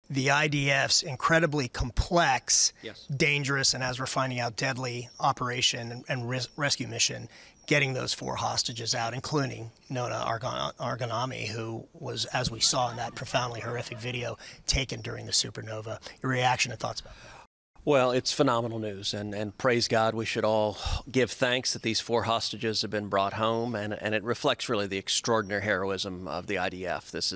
the IDF's incredibly complex, Yes. dangerous, and as we're finding out, deadly operation and rescue mission, getting those 4 hostages out, including Nona Arganami, who was, as we saw in that profoundly horrific video, taken during the supernova. Your reaction and thoughts about that? Well, it's phenomenal news, and praise God, we should all give thanks that these 4 hostages have been brought home, and it reflects really the extraordinary heroism of the IDF. This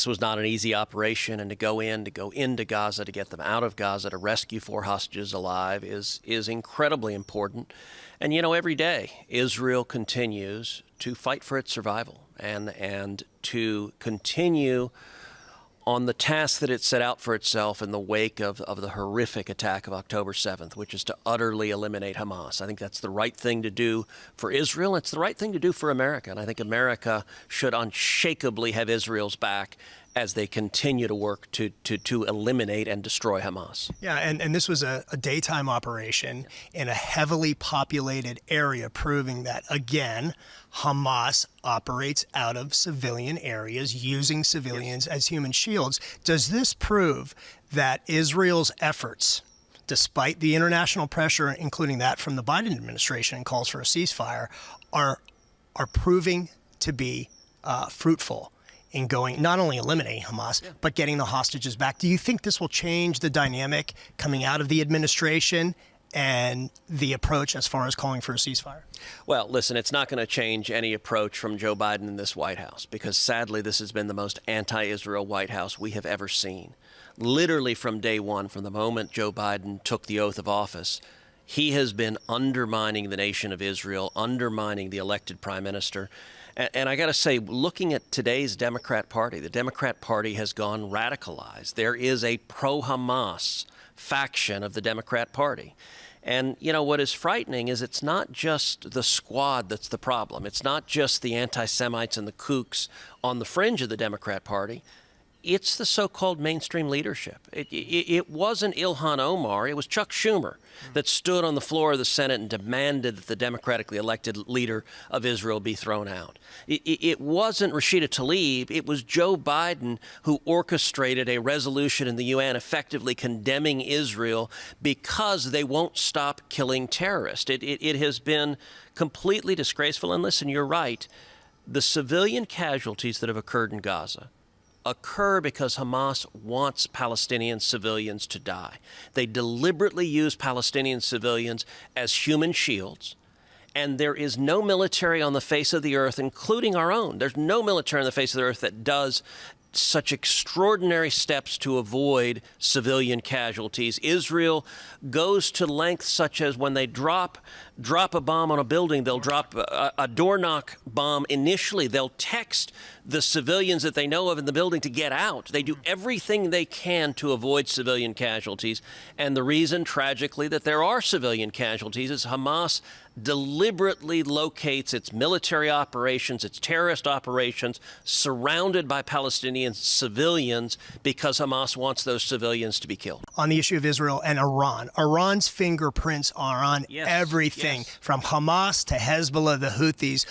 was not an easy operation, and to go into Gaza, to get them out of Gaza, to rescue 4 hostages alive is incredibly important. And, every day Israel continues to fight for its survival and to continue on the task that it set out for itself in the wake of the horrific attack of October 7th, which is to utterly eliminate Hamas. I think that's the right thing to do for Israel. It's the right thing to do for America. And I think America should unshakably have Israel's back as they continue to work to eliminate and destroy Hamas. Yeah, and this was a daytime operation in a heavily populated area, proving that, again, Hamas operates out of civilian areas, using civilians as human shields. Does this prove that Israel's efforts, despite the international pressure, including that from the Biden administration and calls for a ceasefire, are proving to be fruitful in going, not only eliminating Hamas, but getting the hostages back? Do you think this will change the dynamic coming out of the administration and the approach as far as calling for a ceasefire? Well, listen, it's not going to change any approach from Joe Biden in this White House, because sadly this has been the most anti-Israel White House we have ever seen. Literally from day one, from the moment Joe Biden took the oath of office, he has been undermining the nation of Israel, undermining the elected prime minister. And I got to say, looking at today's Democrat Party, the Democrat Party has gone radicalized. There is a pro-Hamas faction of the Democrat Party. And, what is frightening is it's not just the squad that's the problem. It's not just the anti-Semites and the kooks on the fringe of the Democrat Party. It's the so-called mainstream leadership. It wasn't Ilhan Omar, it was Chuck Schumer that stood on the floor of the Senate and demanded that the democratically elected leader of Israel be thrown out. It wasn't Rashida Tlaib, it was Joe Biden who orchestrated a resolution in the UN effectively condemning Israel because they won't stop killing terrorists. It has been completely disgraceful. And listen, you're right. The civilian casualties that have occurred in Gaza occur because Hamas wants Palestinian civilians to die. They deliberately use Palestinian civilians as human shields, and there is no military on the face of the earth, including our own. There's no military on the face of the earth that does such extraordinary steps to avoid civilian casualties. Israel goes to lengths such as when they drop a bomb on a building, they'll drop a door knock bomb initially. They'll text the civilians that they know of in the building to get out. They do everything they can to avoid civilian casualties. And the reason, tragically, that there are civilian casualties is Hamas deliberately locates its military operations, its terrorist operations, surrounded by Palestinian civilians because Hamas wants those civilians to be killed. On the issue of Israel and Iran, Iran's fingerprints are on everything, from Hamas to Hezbollah, the Houthis.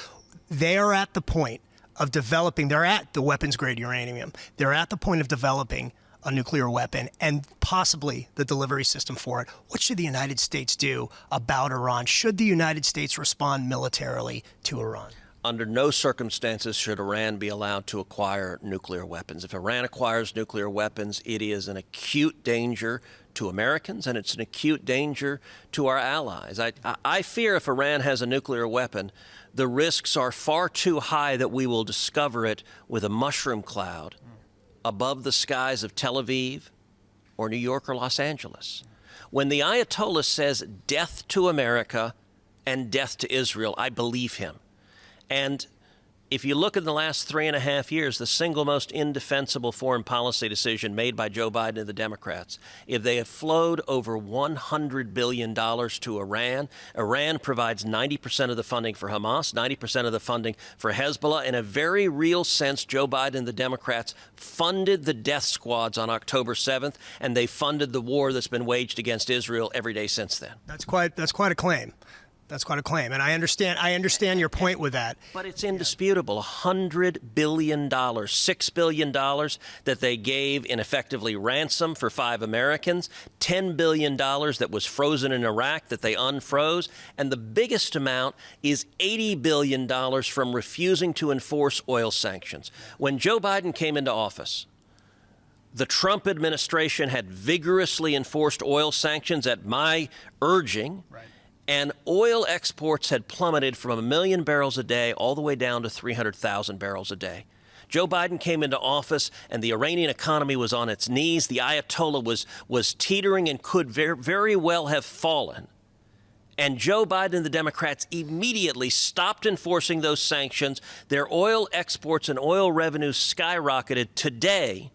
They are at the point of developing, they're at the weapons-grade uranium. They're at the point of developing a nuclear weapon and possibly the delivery system for it. What should the United States do about Iran? Should the United States respond militarily to Iran? Under no circumstances should Iran be allowed to acquire nuclear weapons. If Iran acquires nuclear weapons, it is an acute danger to Americans, and it's an acute danger to our allies. I fear if Iran has a nuclear weapon, the risks are far too high that we will discover it with a mushroom cloud above the skies of Tel Aviv or New York or Los Angeles. When the Ayatollah says death to America and death to Israel, I believe him. And if you look at the last 3.5 years, the single most indefensible foreign policy decision made by Joe Biden and the Democrats, if they have flowed over $100 billion to Iran, Iran provides 90% of the funding for Hamas, 90% of the funding for Hezbollah. In a very real sense, Joe Biden and the Democrats funded the death squads on October 7th, and they funded the war that's been waged against Israel every day since then. That's quite a claim. That's quite a claim, and I understand your point with that. But it's indisputable. $100 billion, $6 billion that they gave in effectively ransom for 5 Americans, $10 billion that was frozen in Iraq that they unfroze, and the biggest amount is $80 billion from refusing to enforce oil sanctions. When Joe Biden came into office, the Trump administration had vigorously enforced oil sanctions at my urging. Right. And oil exports had plummeted from 1 million barrels a day all the way down to 300,000 barrels a day. Joe Biden came into office, and the Iranian economy was on its knees. The Ayatollah was teetering and could very well have fallen. And Joe Biden and the Democrats immediately stopped enforcing those sanctions. Their oil exports and oil revenues skyrocketed. Today,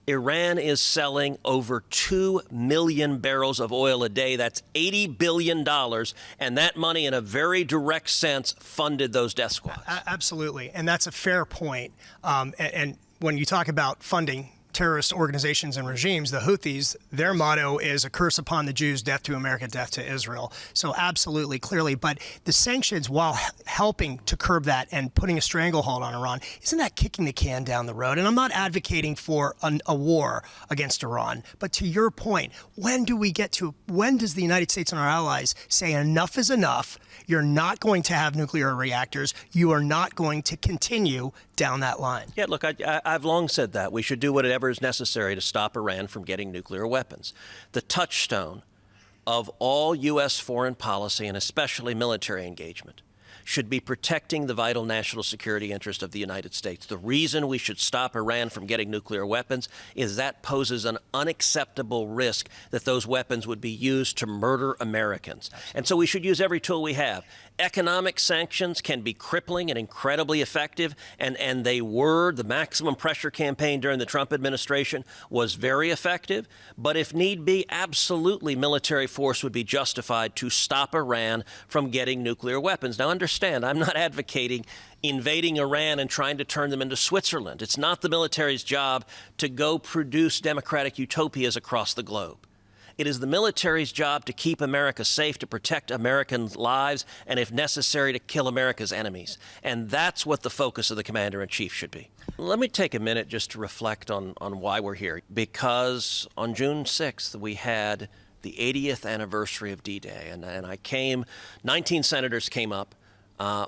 Iran is selling over 2 million barrels of oil a day. That's $80 billion. And that money, in a very direct sense, funded those death squads. Absolutely. And that's a fair point. And when you talk about funding terrorist organizations and regimes, the Houthis, their motto is a curse upon the Jews, death to America, death to Israel. So absolutely, clearly. But the sanctions, while helping to curb that and putting a stranglehold on Iran, isn't that kicking the can down the road? And I'm not advocating for a war against Iran. But to your point, when does the United States and our allies say enough is enough? You're not going to have nuclear reactors. You are not going to continue down that line. Yeah, look, I've long said that. We should do whatever is necessary to stop Iran from getting nuclear weapons. The touchstone of all U.S. foreign policy, and especially military engagement, should be protecting the vital national security interest of the United States. The reason we should stop Iran from getting nuclear weapons is that poses an unacceptable risk that those weapons would be used to murder Americans. And so we should use every tool we have. Economic sanctions can be crippling and incredibly effective, and they were. The maximum pressure campaign during the Trump administration was very effective. But if need be, absolutely military force would be justified to stop Iran from getting nuclear weapons. Now, understand, I'm not advocating invading Iran and trying to turn them into Switzerland. It's not the military's job to go produce democratic utopias across the globe. It is the military's job to keep America safe, to protect American lives, and if necessary, to kill America's enemies. And that's what the focus of the commander-in-chief should be. Let me take a minute just to reflect on why we're here. Because on June 6th, we had the 80th anniversary of D-Day, and I came, 19 senators came up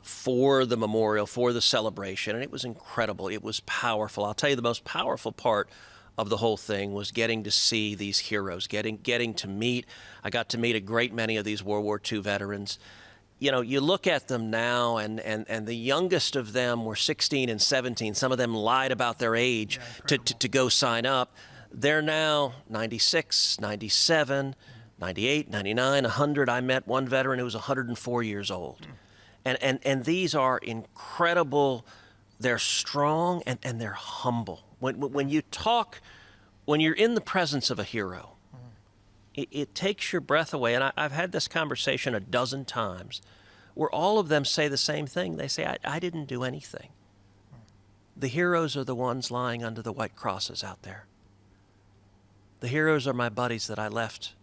for the memorial, for the celebration, and it was incredible. It was powerful. I'll tell you, the most powerful part of the whole thing was getting to see these heroes, getting to meet. I got to meet a great many of these World War II veterans. You know, you look at them now, and the youngest of them were 16 and 17. Some of them lied about their age to go sign up. They're now 96, 97, 98, 99, 100. I met one veteran who was 104 years old. And these are incredible. They're strong and they're humble. When you talk, when you're in the presence of a hero, it takes your breath away. And I've had this conversation a dozen times where all of them say the same thing. They say, I didn't do anything. The heroes are the ones lying under the white crosses out there. The heroes are my buddies that I left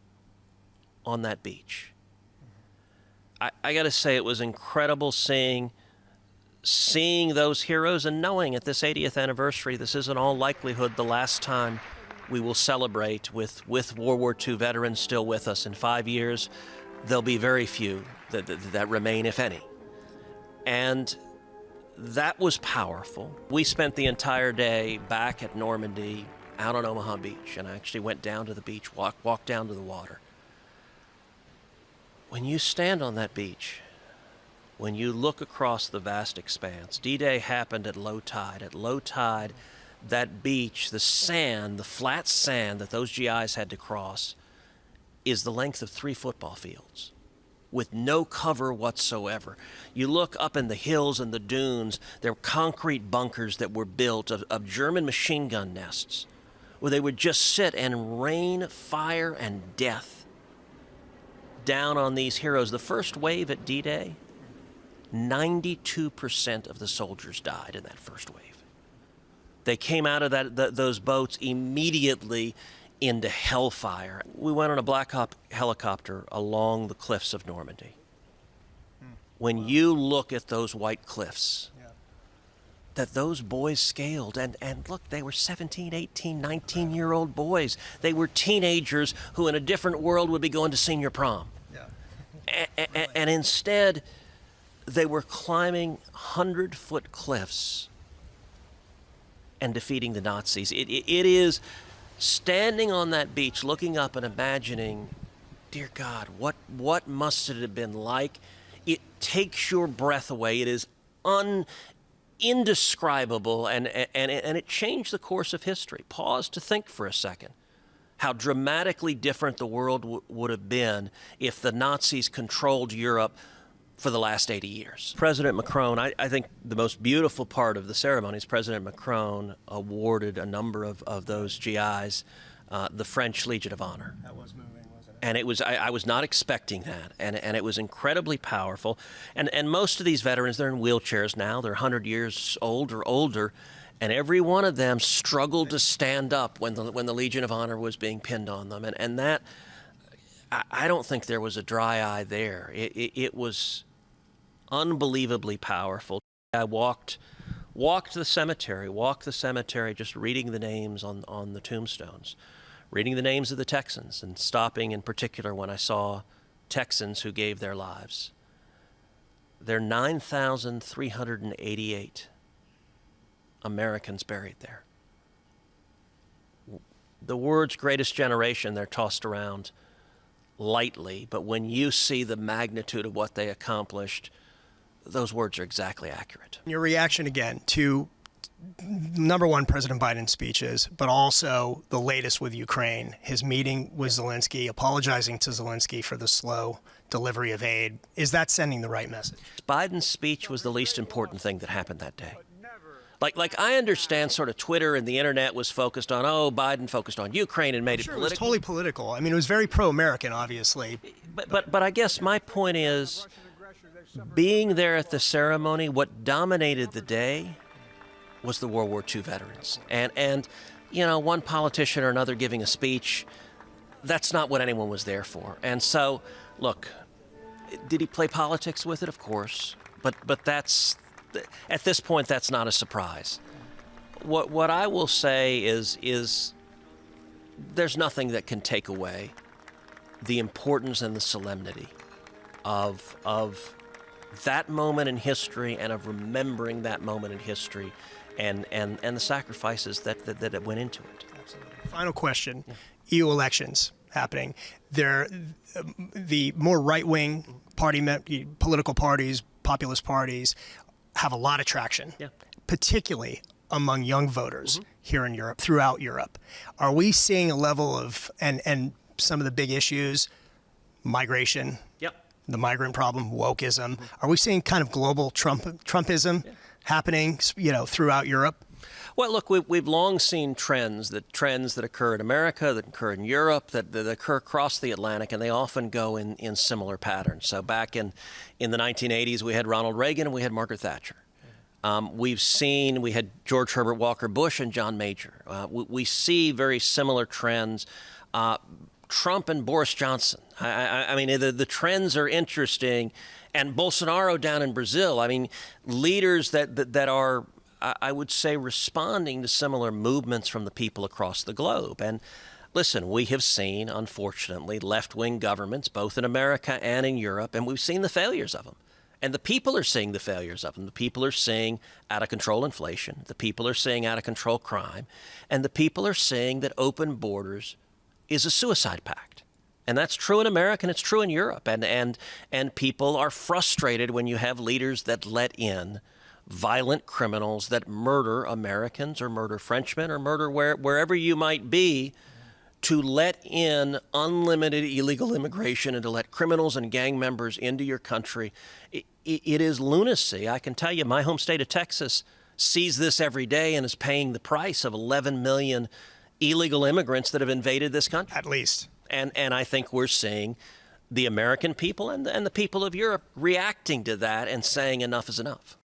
on that beach. I got to say, it was incredible seeing those heroes and knowing at this 80th anniversary, this is in all likelihood the last time we will celebrate with World War II veterans still with us. In 5 years, there'll be very few that remain, if any. And that was powerful. We spent the entire day back at Normandy, out on Omaha Beach, and I actually went down to the beach, walked down to the water. When you stand on that beach, when you look across the vast expanse, D-Day happened at low tide. At low tide, that beach, the sand, the flat sand that those GIs had to cross is the length of 3 football fields with no cover whatsoever. You look up in the hills and the dunes, there were concrete bunkers that were built of German machine gun nests where they would just sit and rain fire and death down on these heroes. The first wave at D-Day, 92% of the soldiers died in that first wave. They came out of those boats immediately into hellfire. We went on a Black Hawk helicopter along the cliffs of Normandy. when you look at those white cliffs that those boys scaled. And look, they were 17, 18, 19-year-old boys. They were teenagers who in a different world would be going to senior prom. And instead, they were climbing 100-foot cliffs and defeating the Nazis. It is standing on that beach, looking up and imagining, dear God, what must it have been like? It takes your breath away. It is indescribable, and it changed the course of history. Pause to think for a second how dramatically different the world would have been if the Nazis controlled Europe for the last 80 years. President Macron, I think the most beautiful part of the ceremony is President Macron awarded a number of those GIs the French Legion of Honor. That was moving, wasn't it? And it was, I was not expecting that, and it was incredibly powerful. And most of these veterans, they're in wheelchairs now. They're 100 years old or older, and every one of them struggled to stand up when the Legion of Honor was being pinned on them. And that, I don't think there was a dry eye there. It was unbelievably powerful. I walked the cemetery, just reading the names on the tombstones, reading the names of the Texans, and stopping in particular when I saw Texans who gave their lives. There are 9,388 Americans buried there. The words greatest generation, they're tossed around lightly, but when you see the magnitude of what they accomplished, those words are exactly accurate. Your reaction again to number one, President Biden's speeches, but also the latest with Ukraine, his meeting with Zelensky, apologizing to Zelensky for the slow delivery of aid. Is that sending the right message? Biden's speech was the least important thing that happened that day. Like I understand sort of Twitter and the internet was focused on, Biden focused on Ukraine and made it political. It was totally political. I mean, it was very pro-American, obviously. But I guess my point is, being there at the ceremony, what dominated the day was the World War II veterans. And you know, one politician or another giving a speech, that's not what anyone was there for. And so, look, did he play politics with it? Of course. But that's, at this point, that's not a surprise. What I will say is there's nothing that can take away the importance and the solemnity of that moment in history, and of remembering that moment in history, and the sacrifices that went into it. Absolutely. Final question. EU elections happening. The more right-wing political parties, populist parties, have a lot of traction, particularly among young voters here in Europe, throughout Europe. Are we seeing a level of, and some of the big issues, migration, the migrant problem, wokeism. Are we seeing kind of global Trumpism happening, throughout Europe? Well, look, we've long seen trends that occur in America, that occur in Europe, that occur across the Atlantic, and they often go in similar patterns. So back in the 1980s, we had Ronald Reagan and we had Margaret Thatcher. We had George Herbert Walker Bush and John Major. We see very similar trends. Trump and Boris Johnson. I mean, the trends are interesting. And Bolsonaro down in Brazil. I mean, leaders that are, I would say, responding to similar movements from the people across the globe. And listen, we have seen, unfortunately, left-wing governments, both in America and in Europe, and we've seen the failures of them. And the people are seeing the failures of them. The people are seeing out-of-control inflation. The people are seeing out-of-control crime. And the people are seeing that open borders is a suicide pact. And that's true in America, and it's true in Europe. And people are frustrated when you have leaders that let in violent criminals that murder Americans or murder Frenchmen or murder wherever you might be, to let in unlimited illegal immigration and to let criminals and gang members into your country. It is lunacy. I can tell you, my home state of Texas sees this every day and is paying the price of 11 million illegal immigrants that have invaded this country. At least. And I think we're seeing the American people and the people of Europe reacting to that and saying enough is enough.